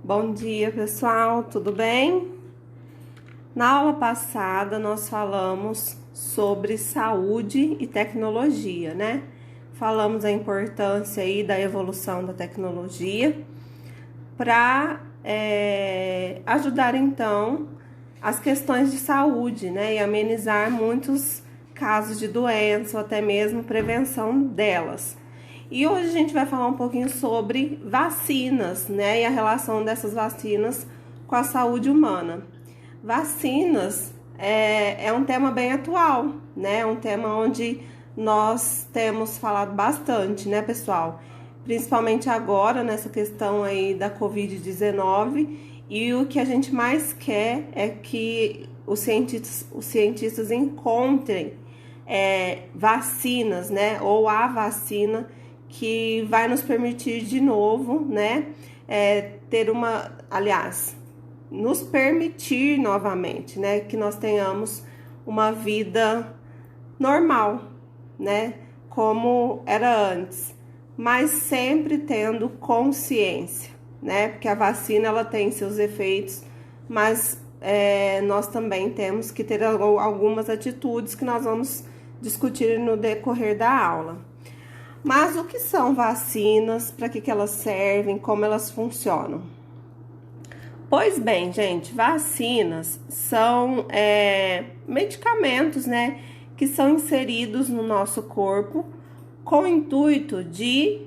Bom dia, pessoal, tudo bem? Na aula passada, nós falamos sobre saúde e tecnologia, né? Falamos a importância aí da evolução da tecnologia para ajudar, então, as questões de saúde, né? E amenizar muitos casos de doença ou até mesmo prevenção delas. E hoje a gente vai falar um pouquinho sobre vacinas, né? E a relação dessas vacinas com a saúde humana. Vacinas é um tema bem atual, né? É um tema onde nós temos falado bastante, né, pessoal? Principalmente agora, nessa questão aí da Covid-19. E o que a gente mais quer é que os cientistas encontrem vacinas, né? Ou a vacina que vai nos permitir de novo, né, nos permitir novamente, né, que nós tenhamos uma vida normal, né, como era antes, mas sempre tendo consciência, né, porque a vacina ela tem seus efeitos, mas nós também temos que ter algumas atitudes que nós vamos discutir no decorrer da aula. Mas o que são vacinas, para que elas servem, como elas funcionam? Pois bem, gente, vacinas são medicamentos, né, que são inseridos no nosso corpo com o intuito de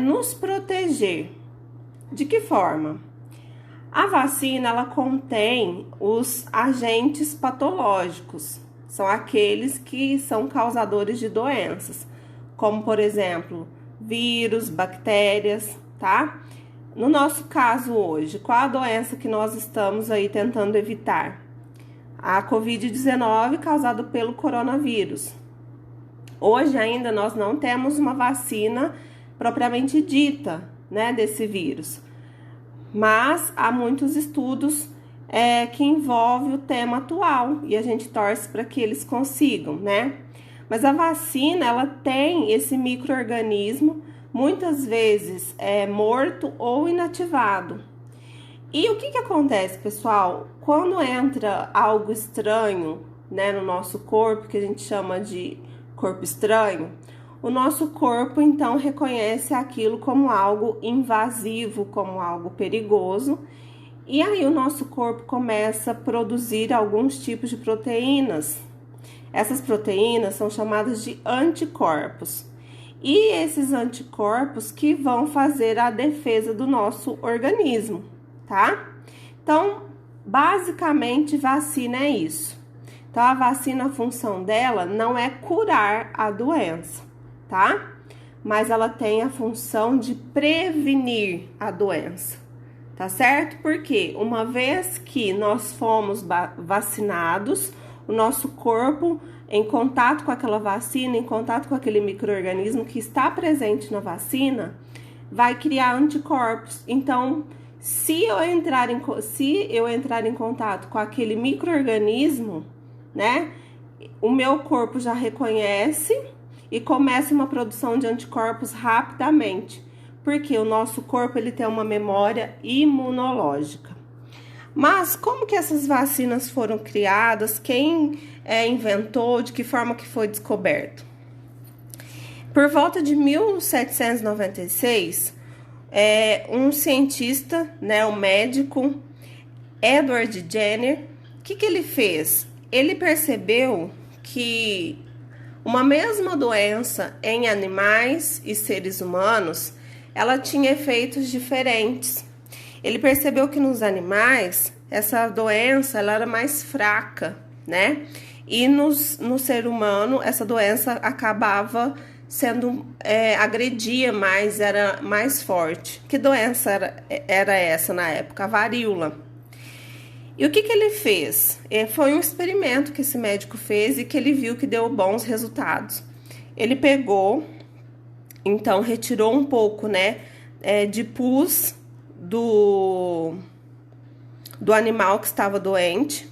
nos proteger. De que forma? A vacina, ela contém os agentes patológicos, são aqueles que são causadores de doenças, como, por exemplo, vírus, bactérias, tá? No nosso caso hoje, qual a doença que nós estamos aí tentando evitar? A Covid-19 causada pelo coronavírus. Hoje ainda nós não temos uma vacina propriamente dita, né, desse vírus. Mas há muitos estudos que envolvem o tema atual e a gente torce para que eles consigam, né? Mas a vacina, ela tem esse micro-organismo, muitas vezes morto ou inativado. E o que acontece, pessoal? Quando entra algo estranho, né, no nosso corpo, que a gente chama de corpo estranho, o nosso corpo, então, reconhece aquilo como algo invasivo, como algo perigoso. E aí o nosso corpo começa a produzir alguns tipos de proteínas. Essas proteínas são chamadas de anticorpos. E esses anticorpos que vão fazer a defesa do nosso organismo, tá? Então, basicamente, vacina é isso. Então, a vacina, a função dela não é curar a doença, tá? Mas ela tem a função de prevenir a doença, tá certo? Porque uma vez que nós fomos vacinados, o nosso corpo, em contato com aquela vacina, em contato com aquele micro-organismo que está presente na vacina, vai criar anticorpos. Então, se eu entrar em contato com aquele micro-organismo, né, o meu corpo já reconhece e começa uma produção de anticorpos rapidamente, porque o nosso corpo ele tem uma memória imunológica. Mas como que essas vacinas foram criadas? Quem inventou? De que forma que foi descoberto? Por volta de 1796, um cientista, né, um médico, Edward Jenner, o que ele fez? Ele percebeu que uma mesma doença em animais e seres humanos, ela tinha efeitos diferentes. Ele percebeu que nos animais, essa doença ela era mais fraca, né? E no ser humano, essa doença acabava sendo, agredia mais, era mais forte. Que doença era essa na época? A varíola. E o que ele fez? Foi um experimento que esse médico fez e que ele viu que deu bons resultados. Ele pegou, então, retirou um pouco, né, de pus do animal que estava doente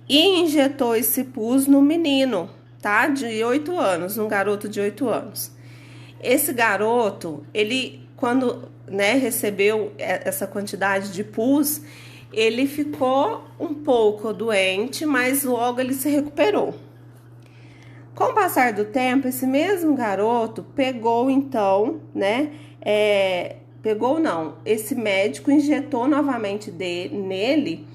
e injetou esse pus no menino, tá? De 8 anos, um garoto de 8 anos. Esse garoto, ele, quando né, recebeu essa quantidade de pus, ele ficou um pouco doente, mas logo ele se recuperou. Com o passar do tempo, esse mesmo garoto pegou então, né, esse médico injetou novamente nele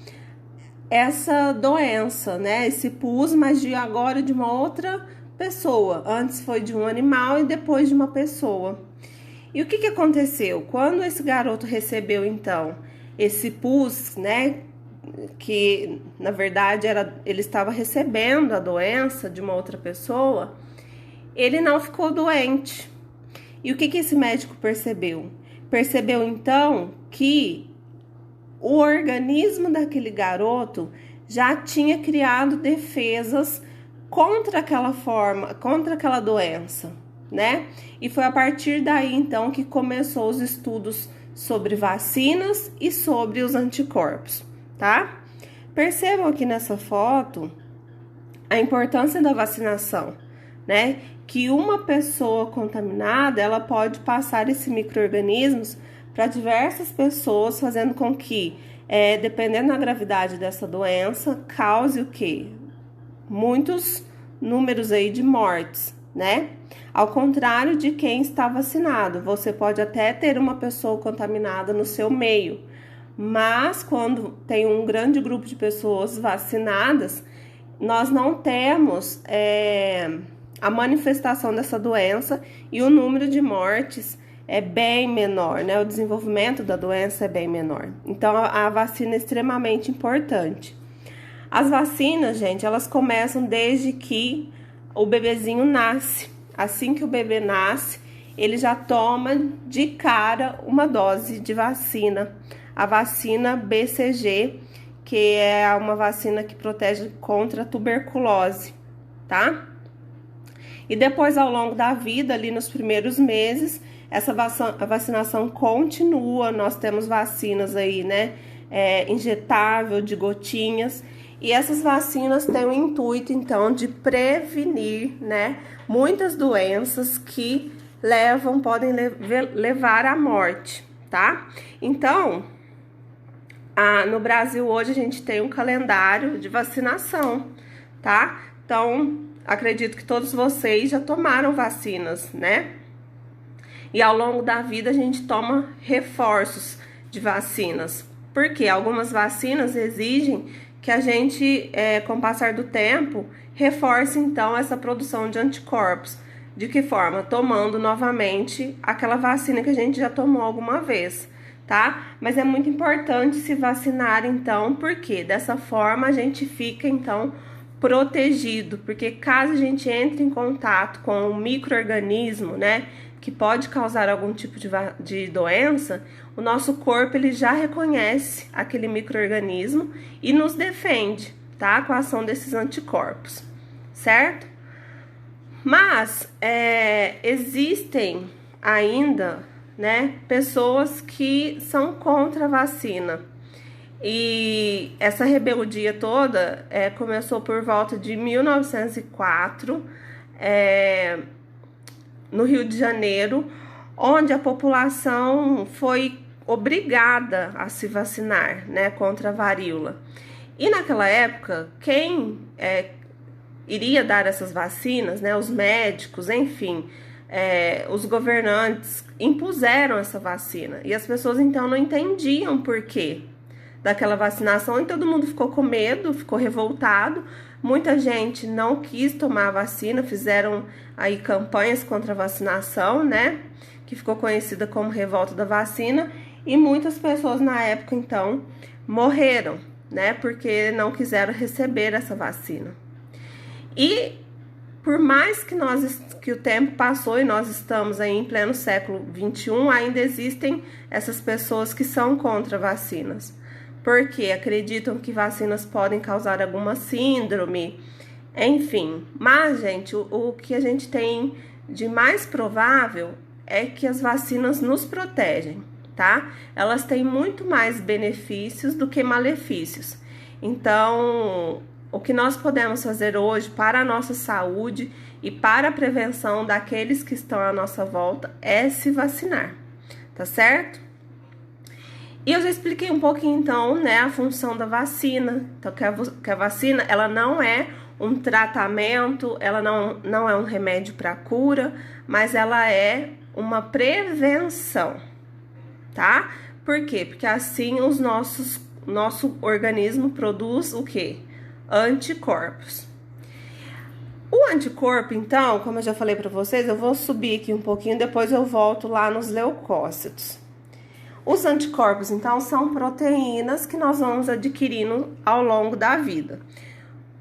essa doença, né, esse pus, mas agora de uma outra pessoa. Antes foi de um animal e depois de uma pessoa. E o que aconteceu? Quando esse garoto recebeu então esse pus, né, que na verdade ele estava recebendo a doença de uma outra pessoa, ele não ficou doente. E o que esse médico percebeu? Percebeu então que o organismo daquele garoto já tinha criado defesas contra aquela doença, né? E foi a partir daí então que começou os estudos sobre vacinas e sobre os anticorpos, tá? Percebam aqui nessa foto a importância da vacinação, né? Que uma pessoa contaminada, ela pode passar esses micro-organismos para diversas pessoas, fazendo com que, dependendo da gravidade dessa doença, cause o quê? Muitos números aí de mortes, né? Ao contrário de quem está vacinado, você pode até ter uma pessoa contaminada no seu meio, mas quando tem um grande grupo de pessoas vacinadas, nós não temos a manifestação dessa doença e o número de mortes é bem menor, né? O desenvolvimento da doença é bem menor. Então, a vacina é extremamente importante. As vacinas, gente, elas começam desde que o bebezinho nasce. Assim que o bebê nasce, ele já toma de cara uma dose de vacina. A vacina BCG, que é uma vacina que protege contra a tuberculose, tá? E depois, ao longo da vida, ali nos primeiros meses, a vacinação continua. Nós temos vacinas aí, né? Injetável, de gotinhas. E essas vacinas têm o intuito, então, de prevenir, né? Muitas doenças que podem levar à morte, tá? Então, no Brasil hoje a gente tem um calendário de vacinação, tá? Então, acredito que todos vocês já tomaram vacinas, né? E ao longo da vida a gente toma reforços de vacinas, porque algumas vacinas exigem que a gente, com o passar do tempo, reforce então essa produção de anticorpos. De que forma? Tomando novamente aquela vacina que a gente já tomou alguma vez, tá? Mas é muito importante se vacinar então, porque dessa forma a gente fica então protegido, porque caso a gente entre em contato com um micro-organismo, né, que pode causar algum tipo de doença, o nosso corpo ele já reconhece aquele micro-organismo e nos defende, tá? Com a ação desses anticorpos, certo? Mas existem ainda, né, pessoas que são contra a vacina. E essa rebeldia toda começou por volta de 1904, no Rio de Janeiro, onde a população foi obrigada a se vacinar, né, contra a varíola. E naquela época, quem iria dar essas vacinas, né, os médicos, enfim, os governantes impuseram essa vacina. E as pessoas então não entendiam por quê daquela vacinação, e todo mundo ficou com medo, ficou revoltado. Muita gente não quis tomar a vacina, fizeram aí campanhas contra a vacinação, né? Que ficou conhecida como revolta da vacina, e muitas pessoas na época então morreram, né? Porque não quiseram receber essa vacina. E por mais que o tempo passou e nós estamos aí em pleno século XXI, ainda existem essas pessoas que são contra vacinas, porque acreditam que vacinas podem causar alguma síndrome, enfim. Mas, gente, o que a gente tem de mais provável é que as vacinas nos protegem, tá? Elas têm muito mais benefícios do que malefícios. Então, o que nós podemos fazer hoje para a nossa saúde e para a prevenção daqueles que estão à nossa volta é se vacinar, tá certo? E eu já expliquei um pouquinho, então, né, a função da vacina. Então, que a vacina, ela não é um tratamento, ela não é um remédio para cura, mas ela é uma prevenção, tá? Por quê? Porque assim nosso organismo produz o quê? Anticorpos. O anticorpo, então, como eu já falei para vocês, eu vou subir aqui um pouquinho, depois eu volto lá nos leucócitos. Os anticorpos, então, são proteínas que nós vamos adquirindo ao longo da vida.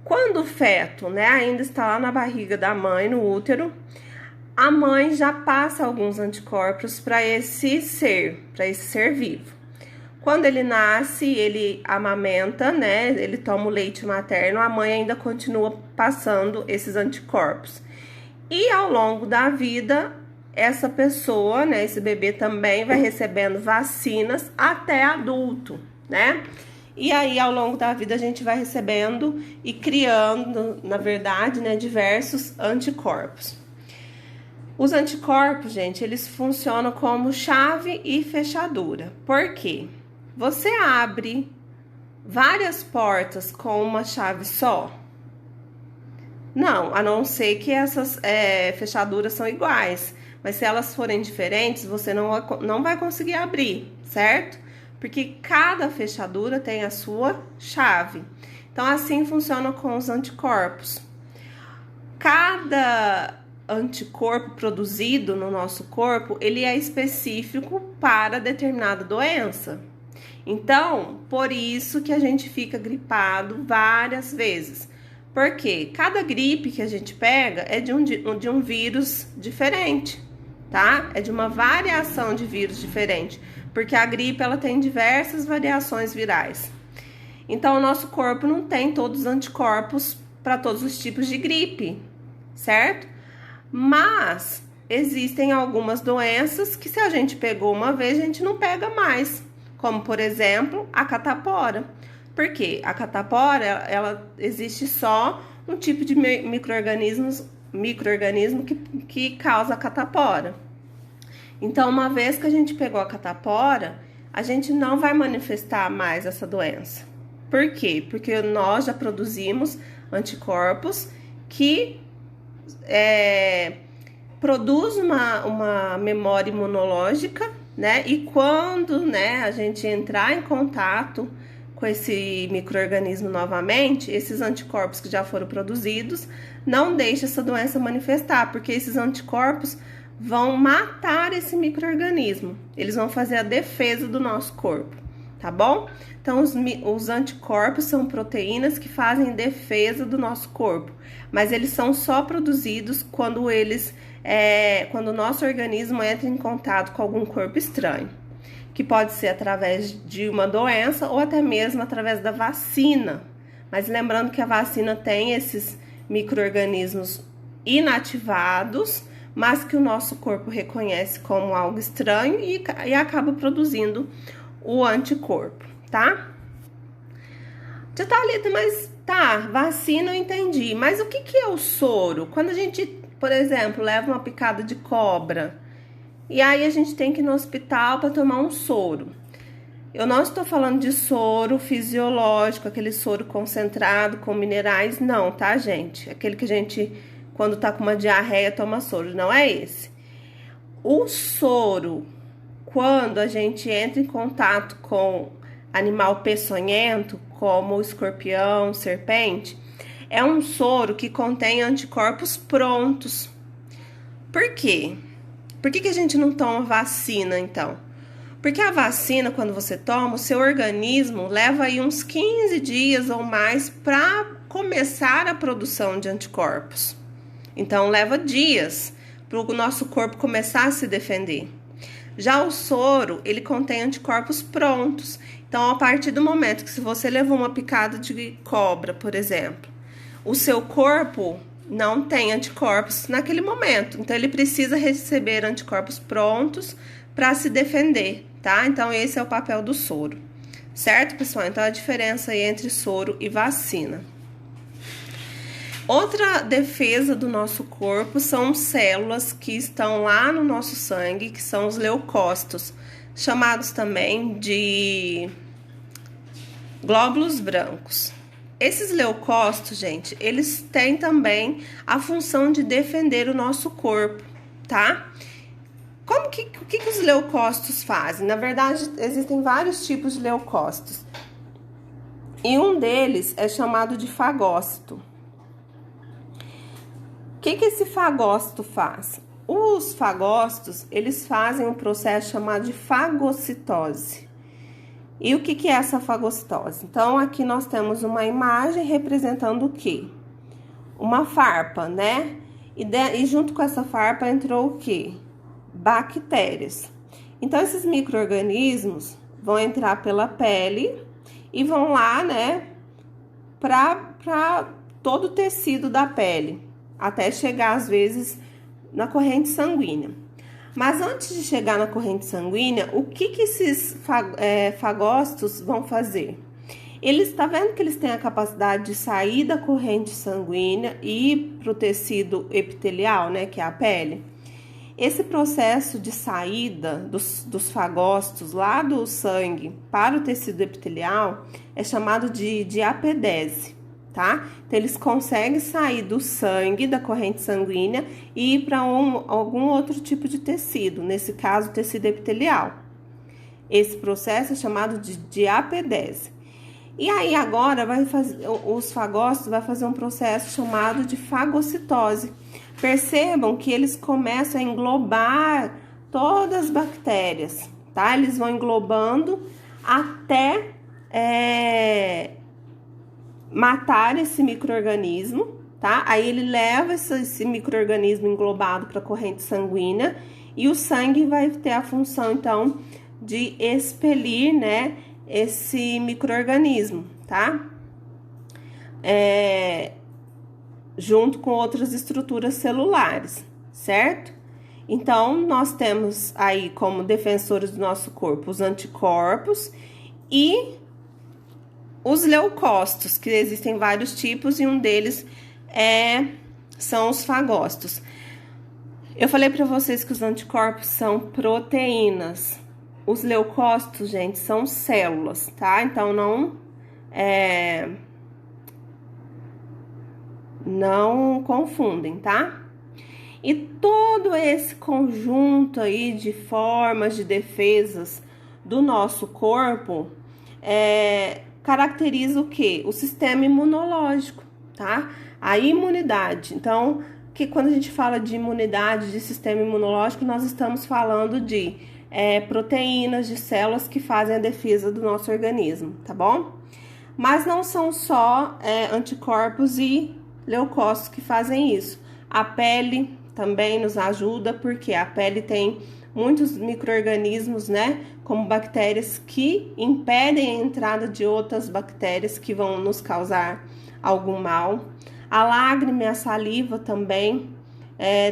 Quando o feto, né, ainda está lá na barriga da mãe, no útero, a mãe já passa alguns anticorpos para esse ser vivo. Quando ele nasce, ele amamenta, né, ele toma o leite materno, a mãe ainda continua passando esses anticorpos. E ao longo da vida, essa pessoa, né, esse bebê também vai recebendo vacinas até adulto, né? E aí, ao longo da vida, a gente vai recebendo e criando, na verdade, né, diversos anticorpos. Os anticorpos, gente, eles funcionam como chave e fechadura. Por quê? Você abre várias portas com uma chave só? Não, a não ser que essas fechaduras são iguais. Mas se elas forem diferentes, você não vai conseguir abrir, certo? Porque cada fechadura tem a sua chave. Então, assim funciona com os anticorpos. Cada anticorpo produzido no nosso corpo, ele é específico para determinada doença. Então, por isso que a gente fica gripado várias vezes. Porque cada gripe que a gente pega é de um vírus diferente, tá? É de uma variação de vírus diferente. Porque a gripe, ela tem diversas variações virais. Então, o nosso corpo não tem todos os anticorpos para todos os tipos de gripe, certo? Mas existem algumas doenças que se a gente pegou uma vez, a gente não pega mais. Como, por exemplo, a catapora. Por quê? A catapora, ela existe só um tipo de micro-organismo que causa a catapora. Então, uma vez que a gente pegou a catapora, a gente não vai manifestar mais essa doença. Por quê? Porque nós já produzimos anticorpos que produz uma memória imunológica, né? E quando, né, a gente entrar em contato com esse micro-organismo novamente, esses anticorpos que já foram produzidos, não deixa essa doença manifestar, porque esses anticorpos vão matar esse micro-organismo. Eles vão fazer a defesa do nosso corpo, tá bom? Então, os anticorpos são proteínas que fazem defesa do nosso corpo, mas eles são só produzidos quando quando o nosso organismo entra em contato com algum corpo estranho, que pode ser através de uma doença ou até mesmo através da vacina. Mas lembrando que a vacina tem esses micro-organismos inativados, mas que o nosso corpo reconhece como algo estranho e acaba produzindo o anticorpo, tá? Tia Thalita, mas tá, vacina eu entendi, mas o que é o soro? Quando a gente, por exemplo, leva uma picada de cobra e aí a gente tem que ir no hospital para tomar um soro. Eu não estou falando de soro fisiológico, aquele soro concentrado com minerais, não, tá, gente? Aquele que a gente, quando tá com uma diarreia, toma soro, não é esse. O soro, quando a gente entra em contato com animal peçonhento, como o escorpião, serpente, é um soro que contém anticorpos prontos. Por quê? Por que a gente não toma vacina, então? Porque a vacina, quando você toma, o seu organismo leva aí uns 15 dias ou mais para começar a produção de anticorpos. Então, leva dias para o nosso corpo começar a se defender. Já o soro, ele contém anticorpos prontos. Então, a partir do momento que se você levou uma picada de cobra, por exemplo, o seu corpo não tem anticorpos naquele momento. Então, ele precisa receber anticorpos prontos para se defender, tá? Então, esse é o papel do soro. Certo, pessoal? Então, a diferença aí entre soro e vacina. Outra defesa do nosso corpo são células que estão lá no nosso sangue, que são os leucócitos. chamados também de glóbulos brancos. Esses leucócitos, gente, eles têm também a função de defender o nosso corpo, tá? O que os leucócitos fazem? Na verdade, existem vários tipos de leucócitos. E um deles é chamado de fagócito. O que esse fagócito faz? Os fagócitos, eles fazem um processo chamado de fagocitose. E o que é essa fagocitose? Então, aqui nós temos uma imagem representando o quê? Uma farpa, né? E junto com essa farpa entrou o quê? Bactérias. Então, esses micro-organismos vão entrar pela pele e vão lá, né, para todo o tecido da pele, até chegar, às vezes, na corrente sanguínea. Mas antes de chegar na corrente sanguínea, o que esses fagócitos vão fazer? Tá vendo que eles têm a capacidade de sair da corrente sanguínea e ir para o tecido epitelial, né, que é a pele? Esse processo de saída dos fagócitos lá do sangue para o tecido epitelial é chamado de diapedese, tá? Então, eles conseguem sair do sangue, da corrente sanguínea, e ir para algum outro tipo de tecido, nesse caso, o tecido epitelial. Esse processo é chamado de diapedese. E aí, agora, os fagócitos vão fazer um processo chamado de fagocitose. Percebam que eles começam a englobar todas as bactérias, tá? Eles vão englobando até matar esse micro-organismo, tá? Aí ele leva esse micro-organismo englobado para a corrente sanguínea e o sangue vai ter a função, então, de expelir, né, esse micro-organismo, tá? Junto com outras estruturas celulares, certo? Então, nós temos aí como defensores do nosso corpo os anticorpos e os leucócitos, que existem vários tipos e um deles são os fagócitos. Eu falei para vocês que os anticorpos são proteínas. Os leucócitos, gente, são células, tá? Então, não confundem, tá? E todo esse conjunto aí de formas de defesas do nosso corpo caracteriza o quê? O sistema imunológico, tá? A imunidade. Então, que quando a gente fala de imunidade, de sistema imunológico, nós estamos falando de proteínas, de células que fazem a defesa do nosso organismo, tá bom? Mas não são só anticorpos e leucócitos que fazem isso. A pele também nos ajuda, porque a pele tem muitos micro-organismos, né, como bactérias que impedem a entrada de outras bactérias que vão nos causar algum mal. A lágrima e a saliva também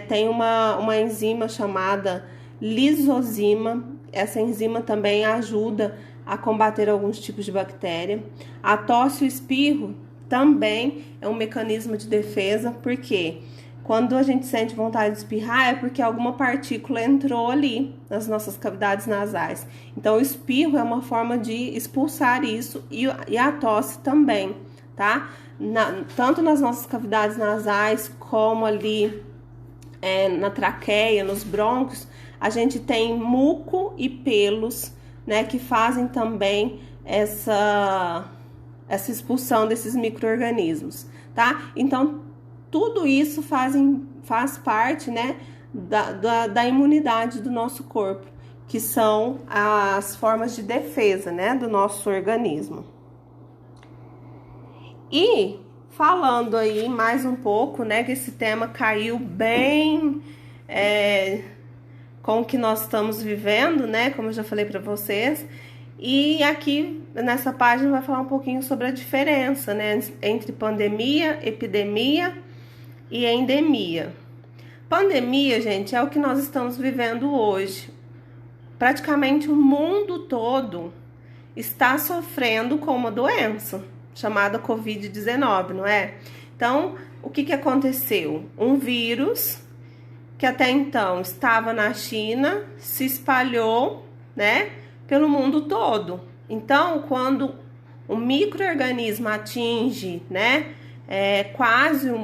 tem uma enzima chamada lisozima. Essa enzima também ajuda a combater alguns tipos de bactéria. A tosse e o espirro também é um mecanismo de defesa, porque quando a gente sente vontade de espirrar é porque alguma partícula entrou ali nas nossas cavidades nasais. Então, o espirro é uma forma de expulsar isso e a tosse também, tá? Tanto nas nossas cavidades nasais como ali na traqueia, nos brônquios, a gente tem muco e pelos, né, que fazem também essa expulsão desses micro-organismos, tá? Então, tudo isso faz parte, né, da imunidade do nosso corpo, que são as formas de defesa, né, do nosso organismo. E falando aí mais um pouco, né, que esse tema caiu bem com o que nós estamos vivendo, né, como eu já falei para vocês. E aqui nessa página vai falar um pouquinho sobre a diferença, né, entre pandemia, epidemia e endemia. Pandemia, gente, é o que nós estamos vivendo hoje. Praticamente o mundo todo está sofrendo com uma doença chamada Covid-19, não é? Então, o que aconteceu? Um vírus que até então estava na China se espalhou né, pelo mundo todo. Então, quando o micro-organismo atinge, né, quase o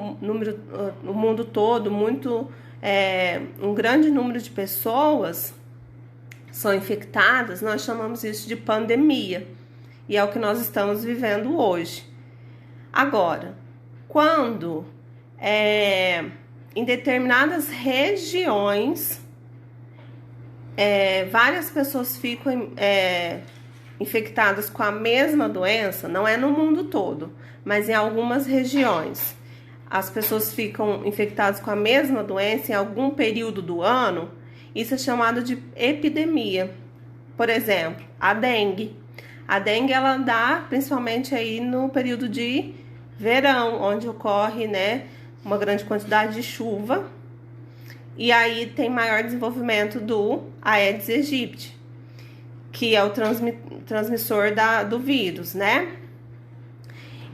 mundo todo, um grande número de pessoas são infectadas, nós chamamos isso de pandemia. E é o que nós estamos vivendo hoje. Agora, quando em determinadas regiões várias pessoas ficam infectadas com a mesma doença, não é no mundo todo, mas em algumas regiões, as pessoas ficam infectadas com a mesma doença em algum período do ano, isso é chamado de epidemia. Por exemplo, a dengue. A dengue, ela dá principalmente aí no período de verão, onde ocorre, né, uma grande quantidade de chuva, e aí tem maior desenvolvimento do Aedes aegypti, que é o transmissor do vírus, né?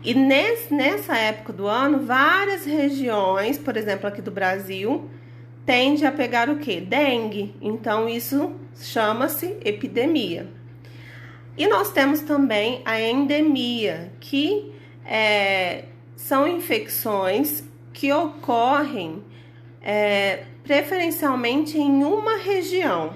E nessa época do ano, várias regiões, por exemplo, aqui do Brasil, tende a pegar o quê? Dengue. Então, isso chama-se epidemia. E nós temos também a endemia, que são infecções que ocorrem preferencialmente em uma região.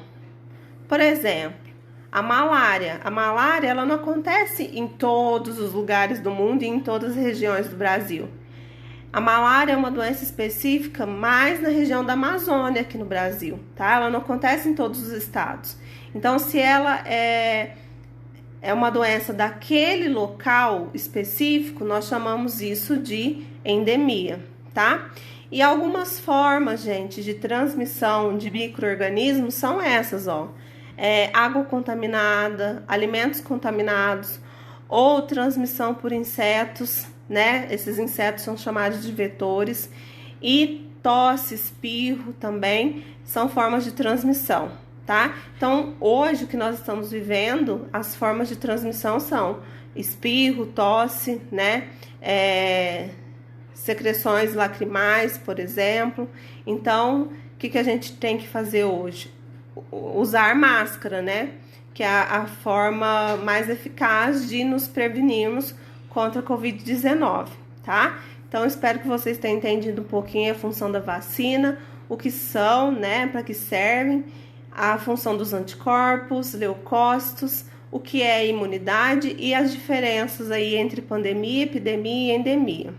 Por exemplo, a malária. A malária, ela não acontece em todos os lugares do mundo e em todas as regiões do Brasil. A malária é uma doença específica mais na região da Amazônia aqui no Brasil, tá? Ela não acontece em todos os estados. Então, se ela é uma doença daquele local específico, nós chamamos isso de endemia, tá? E algumas formas, gente, de transmissão de micro-organismos são essas, ó. Água contaminada, alimentos contaminados, ou transmissão por insetos, né? Esses insetos são chamados de vetores, e tosse, espirro também são formas de transmissão, tá? Então, hoje o que nós estamos vivendo, as formas de transmissão são espirro, tosse, né? Secreções lacrimais, por exemplo. Então, o que a gente tem que fazer hoje? Usar máscara, né? Que é a forma mais eficaz de nos prevenirmos contra a Covid-19, tá? Então, espero que vocês tenham entendido um pouquinho a função da vacina, o que são, né? Para que servem, a função dos anticorpos, leucócitos, o que é a imunidade e as diferenças aí entre pandemia, epidemia e endemia.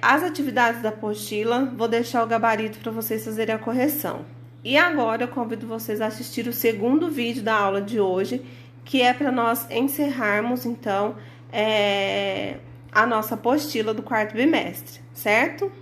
As atividades da apostila, vou deixar o gabarito para vocês fazerem a correção. E agora eu convido vocês a assistir o segundo vídeo da aula de hoje, que é para nós encerrarmos, então, a nossa apostila do quarto bimestre, certo?